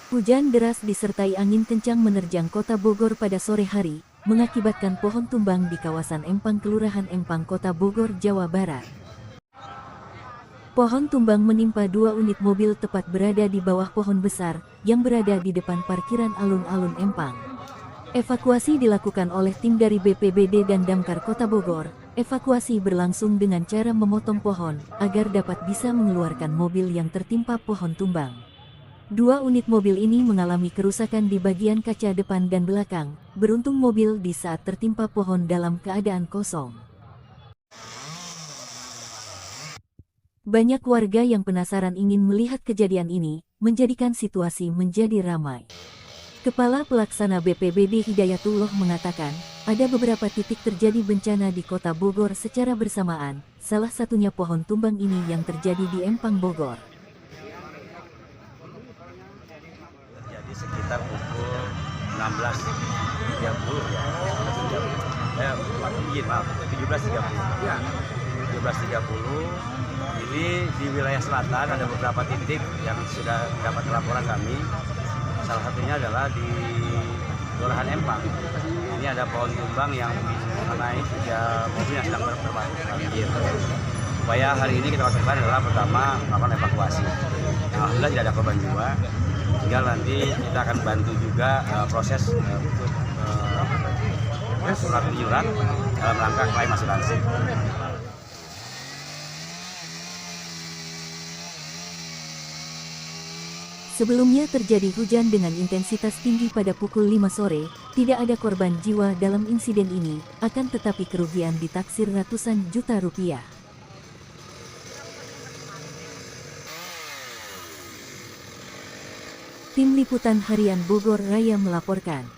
Hujan deras disertai angin kencang menerjang kota Bogor pada sore hari, mengakibatkan pohon tumbang di kawasan Empang, Kelurahan Empang, Kota Bogor, Jawa Barat. Pohon tumbang menimpa 2 unit mobil tepat berada di bawah pohon besar, yang berada di depan parkiran alun-alun Empang. Evakuasi dilakukan oleh tim dari BPBD dan Damkar Kota Bogor. Evakuasi berlangsung dengan cara memotong pohon, agar dapat bisa mengeluarkan mobil yang tertimpa pohon tumbang. 2 unit mobil ini mengalami kerusakan di bagian kaca depan dan belakang. Beruntung mobil di saat tertimpa pohon dalam keadaan kosong. Banyak warga yang penasaran ingin melihat kejadian ini, menjadikan situasi menjadi ramai. Kepala Pelaksana BPBD Hidayatullah mengatakan, ada beberapa titik terjadi bencana di Kota Bogor secara bersamaan, salah satunya pohon tumbang ini yang terjadi di Empang, Bogor. Terjadi sekitar pukul 16.30 ya. 17.30. Ini di wilayah selatan ada beberapa titik yang sudah dapat laporan kami. Salah satunya adalah di Kelurahan Empang. Ini ada pohon tumbang yang mengenai 3 mobil yang sedang berbanjir. Upaya hari ini kita lakukan adalah pertama melakukan evakuasi. Alhamdulillah tidak ada korban jiwa. Tinggal nanti kita akan bantu juga proses untuk surat menyurat dalam rangka klaim asuransi. Sebelumnya terjadi hujan dengan intensitas tinggi pada pukul 5 sore, tidak ada korban jiwa dalam insiden ini, akan tetapi kerugian ditaksir ratusan juta rupiah. Tim Liputan Harian Bogor Raya melaporkan.